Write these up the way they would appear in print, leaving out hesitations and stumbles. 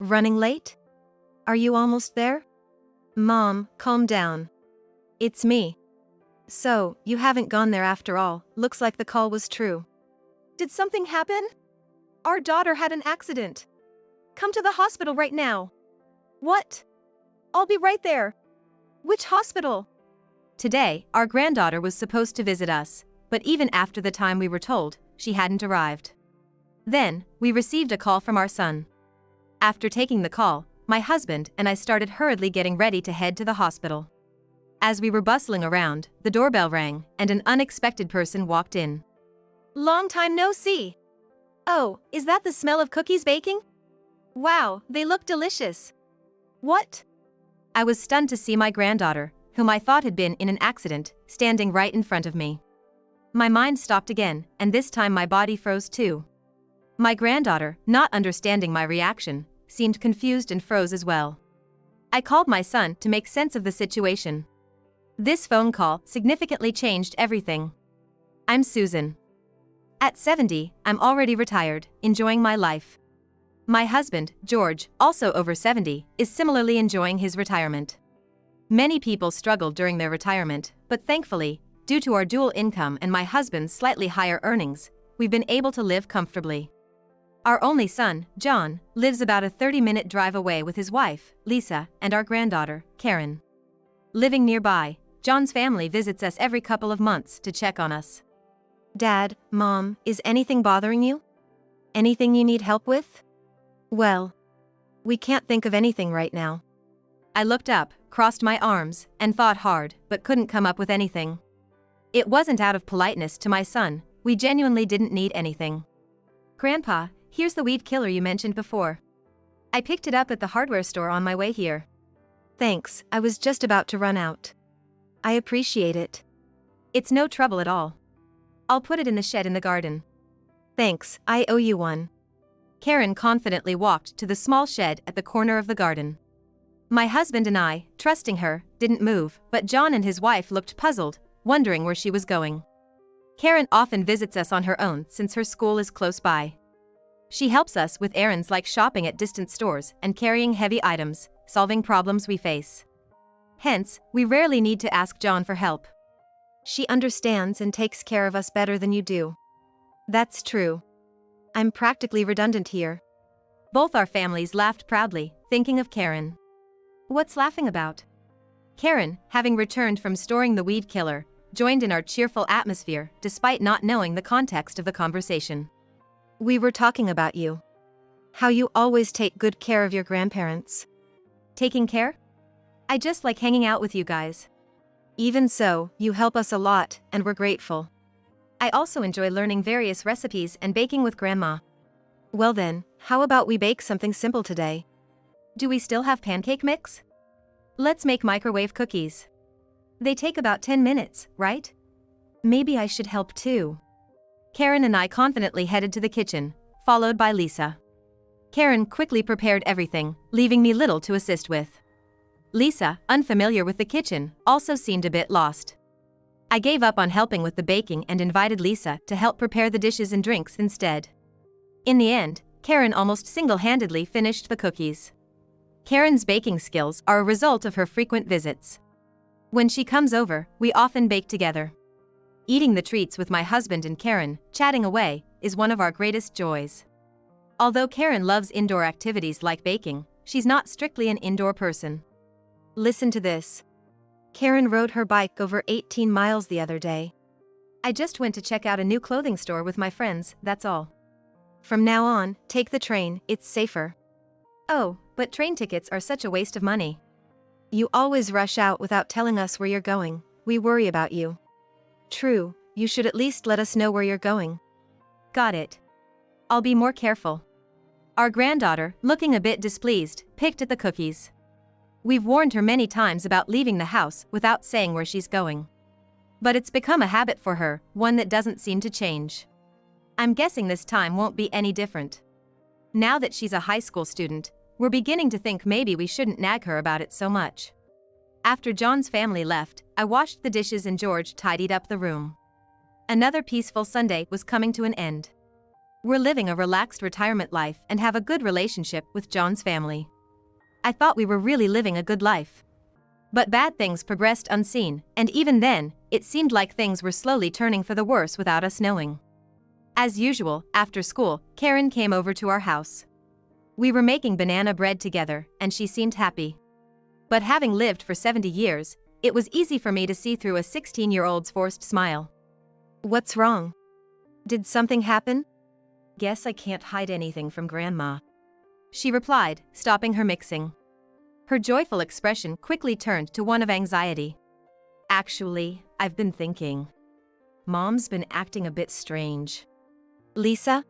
Running late? Are you almost there? Mom, calm down. It's me. So, you haven't gone there after all. Looks like the call was true. Did something happen? Our daughter had an accident. Come to the hospital right now. What? I'll be right there. Which hospital? Today, our granddaughter was supposed to visit us, but even after the time we were told, she hadn't arrived. Then, we received a call from our son. After taking the call, my husband and I started hurriedly getting ready to head to the hospital. As we were bustling around, the doorbell rang, and an unexpected person walked in. Long time no see. Oh, is that the smell of cookies baking? Wow, they look delicious. What? I was stunned to see my granddaughter, whom I thought had been in an accident, standing right in front of me. My mind stopped again, and this time my body froze too. My granddaughter, not understanding my reaction, seemed confused and froze as well. I called my son to make sense of the situation. This phone call significantly changed everything. I'm Susan. At 70, I'm already retired, enjoying my life. My husband, George, also over 70, is similarly enjoying his retirement. Many people struggled during their retirement, but thankfully, due to our dual income and my husband's slightly higher earnings, we've been able to live comfortably. Our only son, John, lives about a 30-minute drive away with his wife, Lisa, and our granddaughter, Karen. Living nearby, John's family visits us every couple of months to check on us. Dad, Mom, is anything bothering you? Anything you need help with? Well, we can't think of anything right now. I looked up, crossed my arms, and thought hard, but couldn't come up with anything. It wasn't out of politeness to my son, we genuinely didn't need anything. Grandpa, here's the weed killer you mentioned before. I picked it up at the hardware store on my way here. Thanks, I was just about to run out. I appreciate it. It's no trouble at all. I'll put it in the shed in the garden. Thanks, I owe you one. Karen confidently walked to the small shed at the corner of the garden. My husband and I, trusting her, didn't move, but John and his wife looked puzzled, wondering where she was going. Karen often visits us on her own since her school is close by. She helps us with errands like shopping at distant stores and carrying heavy items, solving problems we face. Hence, we rarely need to ask John for help. She understands and takes care of us better than you do. That's true. I'm practically redundant here. Both our families laughed proudly, thinking of Karen. What's laughing about? Karen, having returned from storing the weed killer, joined in our cheerful atmosphere despite not knowing the context of the conversation. We were talking about you. How you always take good care of your grandparents. Taking care? I just like hanging out with you guys. Even so, you help us a lot, and we're grateful. I also enjoy learning various recipes and baking with Grandma. Well then, how about we bake something simple today? Do we still have pancake mix? Let's make microwave cookies. They take about 10 minutes, right? Maybe I should help too. Karen and I confidently headed to the kitchen, followed by Lisa. Karen quickly prepared everything, leaving me little to assist with. Lisa, unfamiliar with the kitchen, also seemed a bit lost. I gave up on helping with the baking and invited Lisa to help prepare the dishes and drinks instead. In the end, Karen almost single-handedly finished the cookies. Karen's baking skills are a result of her frequent visits. When she comes over, we often bake together. Eating the treats with my husband and Karen, chatting away, is one of our greatest joys. Although Karen loves indoor activities like baking, she's not strictly an indoor person. Listen to this. Karen rode her bike over 18 miles the other day. I just went to check out a new clothing store with my friends, that's all. From now on, take the train, it's safer. Oh, but train tickets are such a waste of money. You always rush out without telling us where you're going, we worry about you. True, you should at least let us know where you're going. Got it. I'll be more careful. Our granddaughter, looking a bit displeased, picked at the cookies. We've warned her many times about leaving the house without saying where she's going. But it's become a habit for her, one that doesn't seem to change. I'm guessing this time won't be any different. Now that she's a high school student, we're beginning to think maybe we shouldn't nag her about it so much. After John's family left, I washed the dishes and George tidied up the room. Another peaceful Sunday was coming to an end. We're living a relaxed retirement life and have a good relationship with John's family. I thought we were really living a good life. But bad things progressed unseen, and even then, it seemed like things were slowly turning for the worse without us knowing. As usual, after school, Karen came over to our house. We were making banana bread together, and she seemed happy. But having lived for 70 years, it was easy for me to see through a 16-year-old's forced smile. "What's wrong? Did something happen?" "Guess I can't hide anything from Grandma," she replied, stopping her mixing. Her joyful expression quickly turned to one of anxiety. "Actually, I've been thinking. Mom's been acting a bit strange." "Lisa?"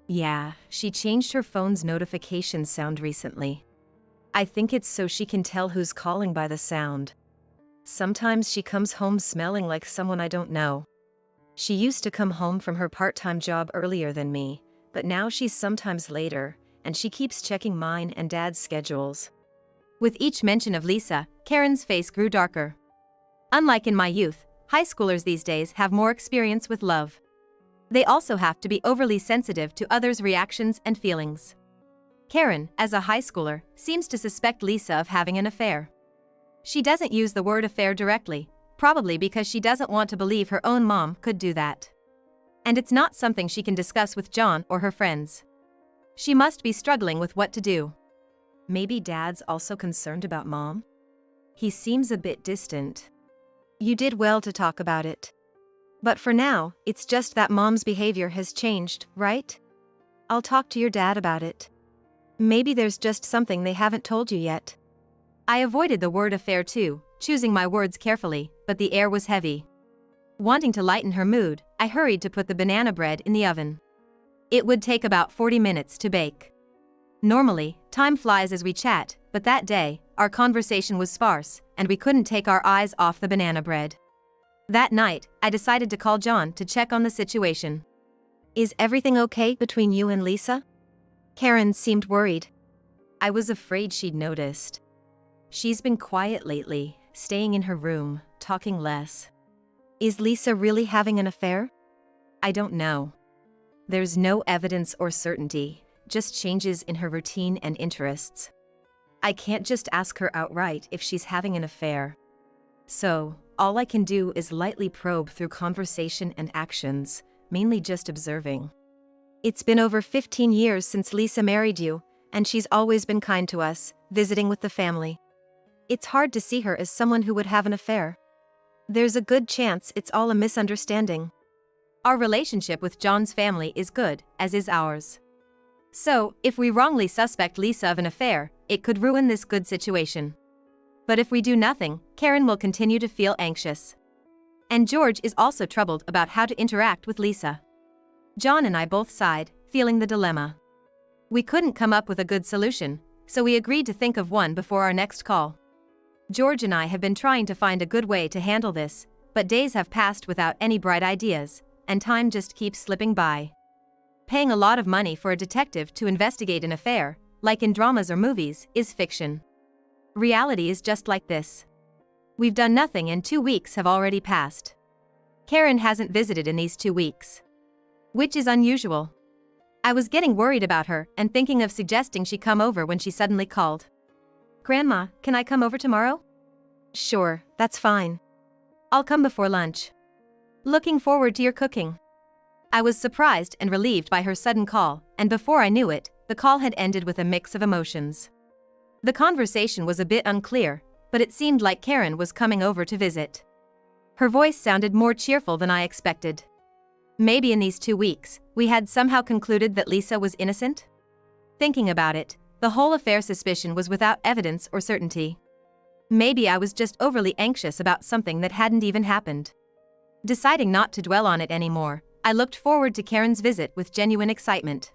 "Yeah, she changed her phone's notification sound recently. I think it's so she can tell who's calling by the sound. Sometimes she comes home smelling like someone I don't know. She used to come home from her part-time job earlier than me, but now she's sometimes later, and she keeps checking mine and Dad's schedules." With each mention of Lisa, Karen's face grew darker. Unlike in my youth, high schoolers these days have more experience with love. They also have to be overly sensitive to others' reactions and feelings. Karen, as a high schooler, seems to suspect Lisa of having an affair. She doesn't use the word affair directly, probably because she doesn't want to believe her own mom could do that. And it's not something she can discuss with John or her friends. She must be struggling with what to do. Maybe Dad's also concerned about Mom? He seems a bit distant. "You did well to talk about it. But for now, it's just that Mom's behavior has changed, right? I'll talk to your dad about it. Maybe there's just something they haven't told you yet." I avoided the word affair too, choosing my words carefully, but the air was heavy. Wanting to lighten her mood, I hurried to put the banana bread in the oven. It would take about 40 minutes to bake. Normally, time flies as we chat, but that day, our conversation was sparse, and we couldn't take our eyes off the banana bread. That night, I decided to call John to check on the situation. "Is everything okay between you and Lisa?" Karen seemed worried. I was afraid she'd noticed. "She's been quiet lately, staying in her room, talking less." "Is Lisa really having an affair?" "I don't know. There's no evidence or certainty, just changes in her routine and interests. I can't just ask her outright if she's having an affair. So, all I can do is lightly probe through conversation and actions, mainly just observing. It's been over 15 years since Lisa married you, and she's always been kind to us, visiting with the family. It's hard to see her as someone who would have an affair. There's a good chance it's all a misunderstanding." Our relationship with John's family is good, as is ours. So, if we wrongly suspect Lisa of an affair, it could ruin this good situation. But if we do nothing, Karen will continue to feel anxious. And George is also troubled about how to interact with Lisa. John and I both sighed, feeling the dilemma. We couldn't come up with a good solution, so we agreed to think of one before our next call. George and I have been trying to find a good way to handle this, but days have passed without any bright ideas, and time just keeps slipping by. Paying a lot of money for a detective to investigate an affair, like in dramas or movies, is fiction. Reality is just like this. We've done nothing and 2 weeks have already passed. Karen hasn't visited in these 2 weeks. Which is unusual. I was getting worried about her and thinking of suggesting she come over when she suddenly called. "Grandma, can I come over tomorrow?" "Sure, that's fine. I'll come before lunch." "Looking forward to your cooking." I was surprised and relieved by her sudden call, and before I knew it, the call had ended with a mix of emotions. The conversation was a bit unclear, but it seemed like Karen was coming over to visit. Her voice sounded more cheerful than I expected. Maybe in these 2 weeks, we had somehow concluded that Lisa was innocent? Thinking about it, the whole affair suspicion was without evidence or certainty. Maybe I was just overly anxious about something that hadn't even happened. Deciding not to dwell on it anymore, I looked forward to Karen's visit with genuine excitement.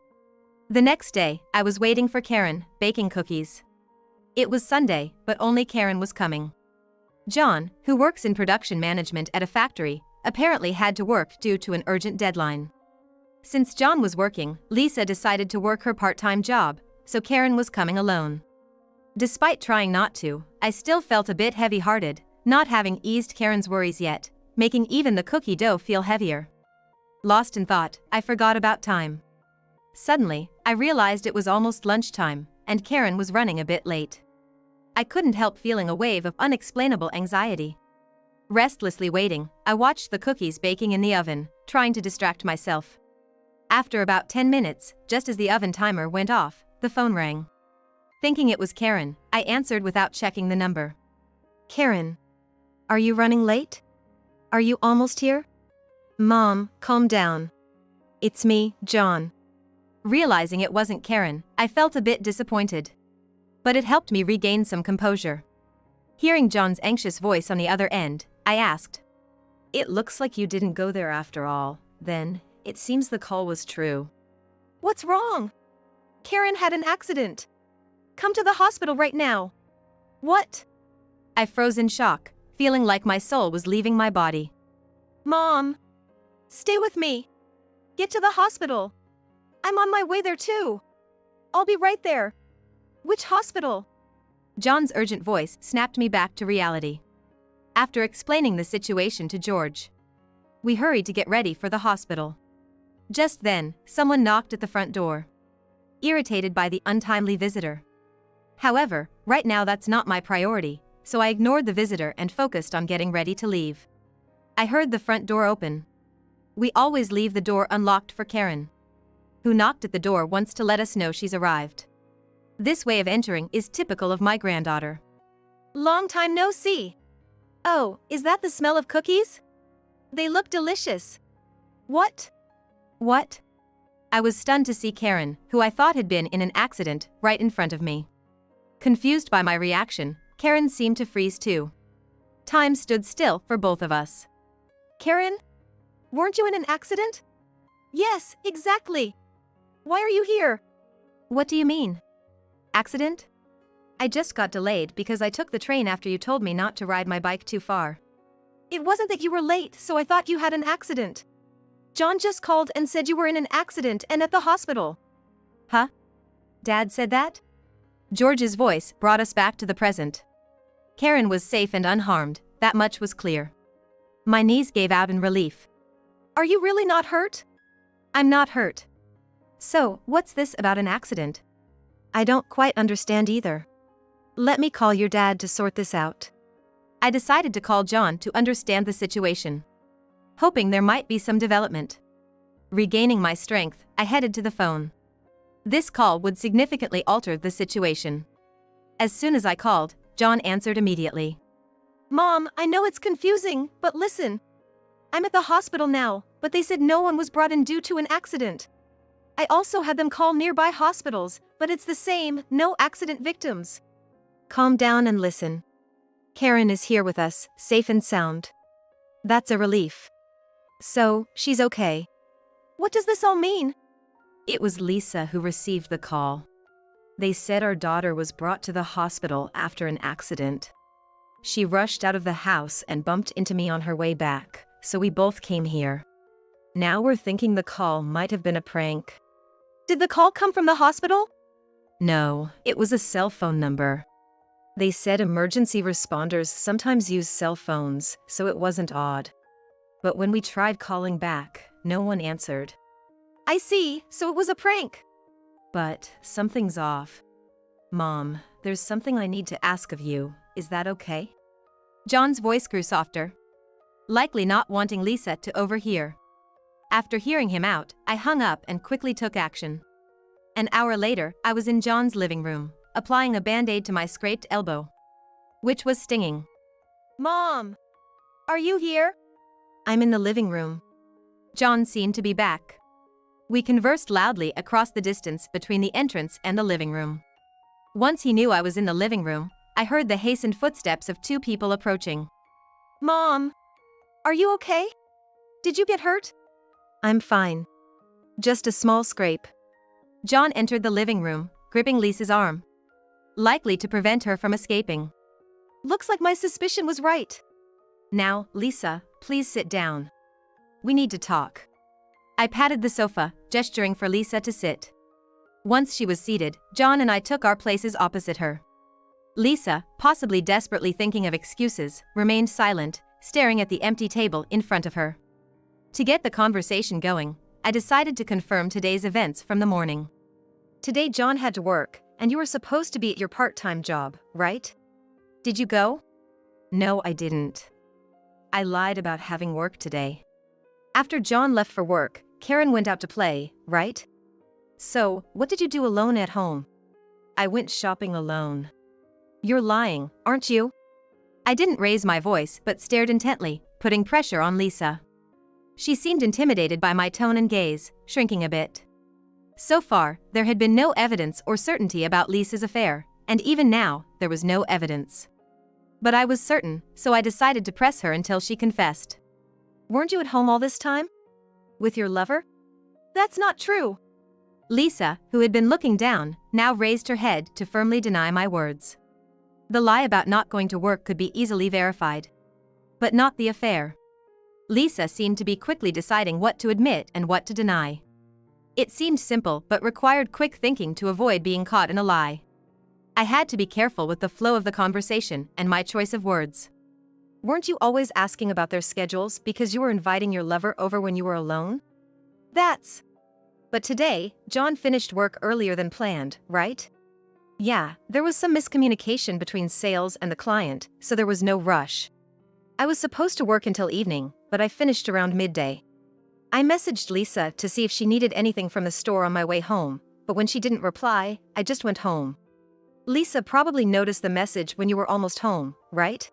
The next day, I was waiting for Karen, baking cookies. It was Sunday, but only Karen was coming. John, who works in production management at a factory, apparently had to work due to an urgent deadline. Since John was working, Lisa decided to work her part-time job, so Karen was coming alone. Despite trying not to, I still felt a bit heavy-hearted, not having eased Karen's worries yet, making even the cookie dough feel heavier. Lost in thought, I forgot about time. Suddenly, I realized it was almost lunchtime, and Karen was running a bit late. I couldn't help feeling a wave of unexplainable anxiety. Restlessly waiting, I watched the cookies baking in the oven, trying to distract myself. After about 10 minutes, just as the oven timer went off, the phone rang. Thinking it was Karen, I answered without checking the number. Karen, are you running late? Are you almost here? Mom, calm down. It's me, John. Realizing it wasn't Karen, I felt a bit disappointed. But it helped me regain some composure. Hearing John's anxious voice on the other end, I asked, "It looks like you didn't go there after all. Then, it seems the call was true." What's wrong? Karen had an accident. Come to the hospital right now. What? I froze in shock, feeling like my soul was leaving my body. Mom, stay with me. Get to the hospital. I'm on my way there too. I'll be right there. Which hospital? John's urgent voice snapped me back to reality. After explaining the situation to George, we hurried to get ready for the hospital. Just then, someone knocked at the front door, irritated by the untimely visitor. However, right now that's not my priority, so I ignored the visitor and focused on getting ready to leave. I heard the front door open. We always leave the door unlocked for Karen, who knocked at the door once to let us know she's arrived. This way of entering is typical of my granddaughter. Long time no see. Oh, is that the smell of cookies? They look delicious. What? What? I was stunned to see Karen, who I thought had been in an accident, right in front of me. Confused by my reaction, Karen seemed to freeze too. Time stood still for both of us. Karen? Weren't you in an accident? Yes, exactly. Why are you here? What do you mean? Accident? I just got delayed because I took the train after you told me not to ride my bike too far. It wasn't that you were late, so I thought you had an accident. John just called and said you were in an accident and at the hospital. Huh? Dad said that? George's voice brought us back to the present. Karen was safe and unharmed, that much was clear. My knees gave out in relief. Are you really not hurt? I'm not hurt. So, what's this about an accident? I don't quite understand either. Let me call your dad to sort this out. I decided to call John to understand the situation, hoping there might be some development. Regaining my strength, I headed to the phone. This call would significantly alter the situation. As soon as I called, John answered immediately. Mom, I know it's confusing, but listen. I'm at the hospital now, but they said no one was brought in due to an accident. I also had them call nearby hospitals, but it's the same, no accident victims. Calm down and listen. Karen is here with us, safe and sound. That's a relief. So, she's okay. What does this all mean? It was Lisa who received the call. They said our daughter was brought to the hospital after an accident. She rushed out of the house and bumped into me on her way back, so we both came here. Now we're thinking the call might have been a prank. Did the call come from the hospital? No, it was a cell phone number. They said emergency responders sometimes use cell phones, so it wasn't odd. But when we tried calling back, no one answered. I see, so it was a prank. But something's off. Mom, there's something I need to ask of you, is that okay? John's voice grew softer, likely not wanting Lisa to overhear. After hearing him out, I hung up and quickly took action. An hour later, I was in John's living room, applying a band-aid to my scraped elbow, which was stinging. Mom! Are you here? I'm in the living room. John seemed to be back. We conversed loudly across the distance between the entrance and the living room. Once he knew I was in the living room, I heard the hastened footsteps of two people approaching. Mom! Are you okay? Did you get hurt? I'm fine. Just a small scrape. John entered the living room, gripping Lisa's arm, likely to prevent her from escaping. Looks like my suspicion was right. Now, Lisa, please sit down. We need to talk. I patted the sofa, gesturing for Lisa to sit. Once she was seated, John and I took our places opposite her. Lisa, possibly desperately thinking of excuses, remained silent, staring at the empty table in front of her. To get the conversation going, I decided to confirm today's events from the morning. Today John had to work, and you were supposed to be at your part-time job, right? Did you go? No, I didn't. I lied about having work today. After John left for work, Karen went out to play, right? So, what did you do alone at home? I went shopping alone. You're lying, aren't you? I didn't raise my voice but stared intently, putting pressure on Lisa. She seemed intimidated by my tone and gaze, shrinking a bit. So far, there had been no evidence or certainty about Lisa's affair, and even now, there was no evidence. But I was certain, so I decided to press her until she confessed. Weren't you at home all this time? With your lover? That's not true. Lisa, who had been looking down, now raised her head to firmly deny my words. The lie about not going to work could be easily verified. But not the affair. Lisa seemed to be quickly deciding what to admit and what to deny. It seemed simple but required quick thinking to avoid being caught in a lie. I had to be careful with the flow of the conversation and my choice of words. Weren't you always asking about their schedules because you were inviting your lover over when you were alone? But today, John finished work earlier than planned, right? Yeah, there was some miscommunication between sales and the client, so there was no rush. I was supposed to work until evening, but I finished around midday. I messaged Lisa to see if she needed anything from the store on my way home, but when she didn't reply, I just went home. Lisa probably noticed the message when you were almost home, right?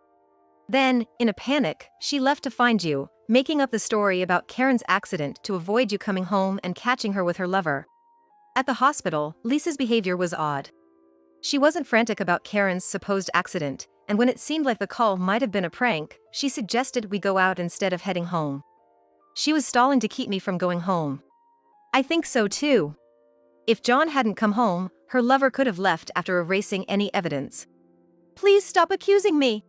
Then, in a panic, she left to find you, making up the story about Karen's accident to avoid you coming home and catching her with her lover. At the hospital, Lisa's behavior was odd. She wasn't frantic about Karen's supposed accident, and when it seemed like the call might have been a prank, she suggested we go out instead of heading home. She was stalling to keep me from going home. I think so too. If John hadn't come home, her lover could have left after erasing any evidence. Please stop accusing me.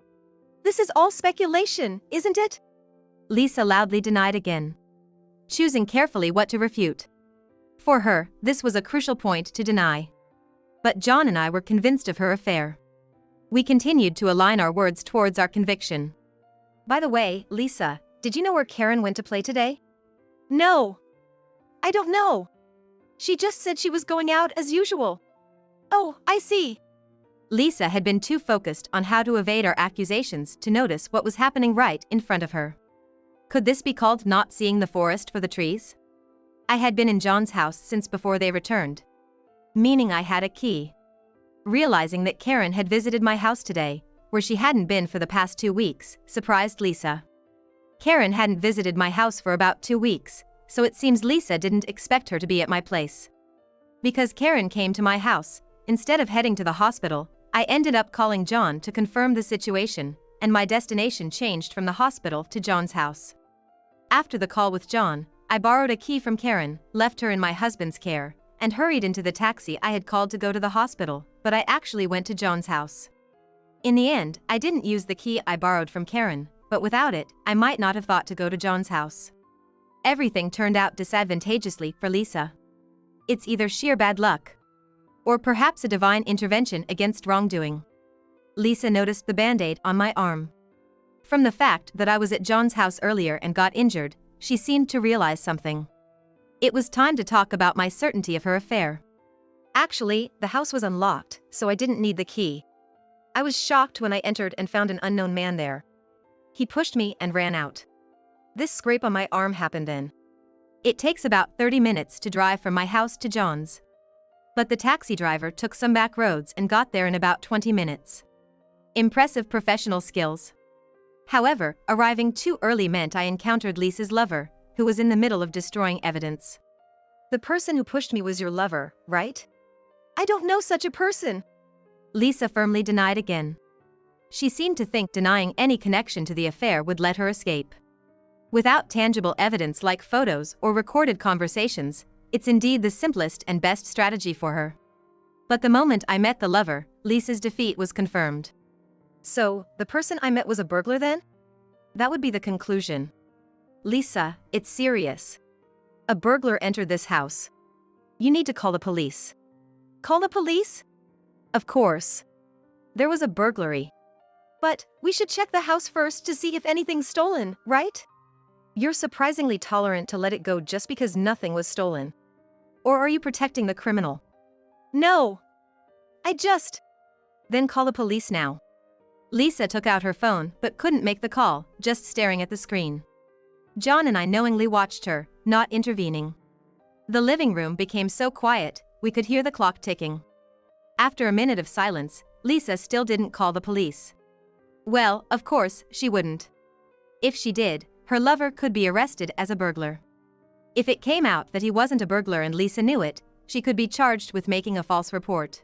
This is all speculation, isn't it? Lisa loudly denied again, choosing carefully what to refute. For her, this was a crucial point to deny. But John and I were convinced of her affair. We continued to align our words towards our conviction. By the way, Lisa, did you know where Karen went to play today? No. I don't know. She just said she was going out as usual. Oh, I see. Lisa had been too focused on how to evade our accusations to notice what was happening right in front of her. Could this be called not seeing the forest for the trees? I had been in John's house since before they returned. Meaning I had a key. Realizing that Karen had visited my house today, where she hadn't been for the past 2 weeks, surprised Lisa. Karen hadn't visited my house for about 2 weeks, so it seems Lisa didn't expect her to be at my place. Because Karen came to my house, instead of heading to the hospital, I ended up calling John to confirm the situation, and my destination changed from the hospital to John's house. After the call with John, I borrowed a key from Karen, left her in my husband's care, and hurried into the taxi I had called to go to the hospital, but I actually went to John's house. In the end, I didn't use the key I borrowed from Karen, but without it, I might not have thought to go to John's house. Everything turned out disadvantageously for Lisa. It's either sheer bad luck, or perhaps a divine intervention against wrongdoing. Lisa noticed the band-aid on my arm. From the fact that I was at John's house earlier and got injured, she seemed to realize something. It was time to talk about my certainty of her affair. Actually, the house was unlocked, so I didn't need the key. I was shocked when I entered and found an unknown man there. He pushed me and ran out. This scrape on my arm happened then. It takes about 30 minutes to drive from my house to John's. But the taxi driver took some back roads and got there in about 20 minutes. Impressive professional skills. However, arriving too early meant I encountered Lisa's lover, who was in the middle of destroying evidence. The person who pushed me was your lover, right? I don't know such a person. Lisa firmly denied again. She seemed to think denying any connection to the affair would let her escape. Without tangible evidence like photos or recorded conversations, it's indeed the simplest and best strategy for her. But the moment I met the lover, Lisa's defeat was confirmed. So, the person I met was a burglar then? That would be the conclusion. Lisa, it's serious. A burglar entered this house. You need to call the police. Call the police? Of course. There was a burglary. But, we should check the house first to see if anything's stolen, right? You're surprisingly tolerant to let it go just because nothing was stolen. Or are you protecting the criminal? No. Then call the police now. Lisa took out her phone but couldn't make the call, just staring at the screen. John and I knowingly watched her, not intervening. The living room became so quiet, we could hear the clock ticking. After a minute of silence, Lisa still didn't call the police. Well, of course, she wouldn't. If she did, her lover could be arrested as a burglar. If it came out that he wasn't a burglar and Lisa knew it, she could be charged with making a false report.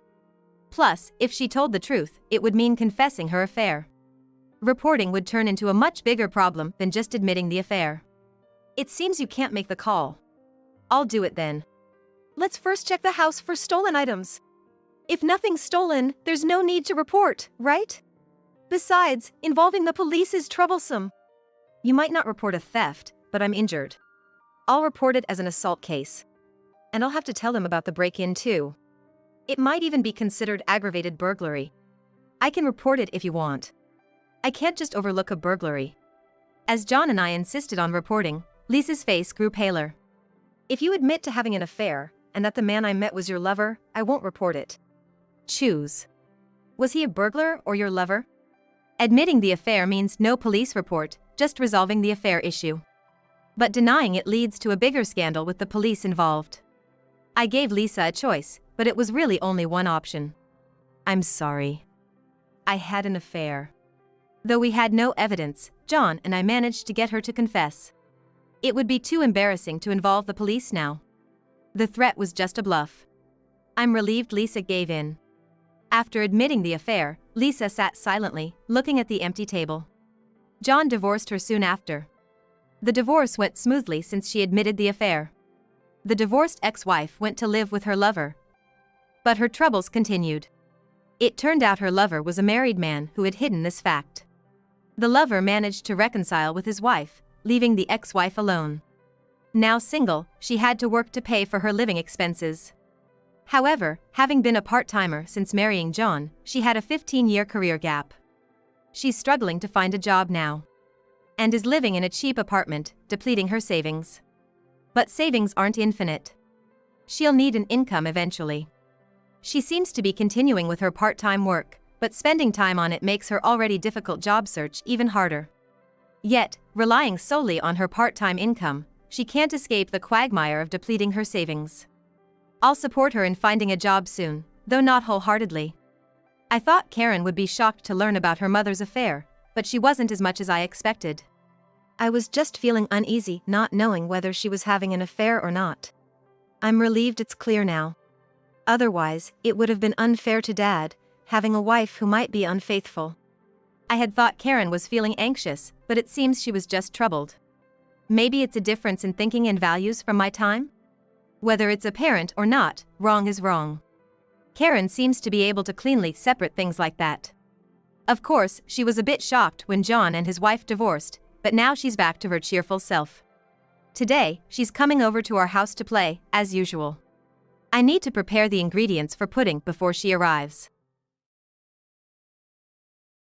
Plus, if she told the truth, it would mean confessing her affair. Reporting would turn into a much bigger problem than just admitting the affair. It seems you can't make the call. I'll do it then. Let's first check the house for stolen items. If nothing's stolen, there's no need to report, right? Besides, involving the police is troublesome. You might not report a theft, but I'm injured. I'll report it as an assault case. And I'll have to tell them about the break-in too. It might even be considered aggravated burglary. I can report it if you want. I can't just overlook a burglary. As John and I insisted on reporting, Lisa's face grew paler. If you admit to having an affair, and that the man I met was your lover, I won't report it. Choose. Was he a burglar or your lover? Admitting the affair means no police report, just resolving the affair issue. But denying it leads to a bigger scandal with the police involved. I gave Lisa a choice, but it was really only one option. I'm sorry. I had an affair. Though we had no evidence, John and I managed to get her to confess. It would be too embarrassing to involve the police now. The threat was just a bluff. I'm relieved Lisa gave in. After admitting the affair, Lisa sat silently, looking at the empty table. John divorced her soon after. The divorce went smoothly since she admitted the affair. The divorced ex-wife went to live with her lover. But her troubles continued. It turned out her lover was a married man who had hidden this fact. The lover managed to reconcile with his wife, leaving the ex-wife alone. Now single, she had to work to pay for her living expenses. However, having been a part-timer since marrying John, she had a 15-year career gap. She's struggling to find a job now. And is living in a cheap apartment, depleting her savings. But savings aren't infinite. She'll need an income eventually. She seems to be continuing with her part-time work, but spending time on it makes her already difficult job search even harder. Yet, relying solely on her part-time income, she can't escape the quagmire of depleting her savings. I'll support her in finding a job soon, though not wholeheartedly. I thought Karen would be shocked to learn about her mother's affair, but she wasn't as much as I expected. I was just feeling uneasy, not knowing whether she was having an affair or not. I'm relieved it's clear now. Otherwise, it would have been unfair to Dad, having a wife who might be unfaithful. I had thought Karen was feeling anxious, but it seems she was just troubled. Maybe it's a difference in thinking and values from my time? Whether it's apparent or not, wrong is wrong. Karen seems to be able to cleanly separate things like that. Of course, she was a bit shocked when John and his wife divorced, but now she's back to her cheerful self. Today, she's coming over to our house to play, as usual. I need to prepare the ingredients for pudding before she arrives.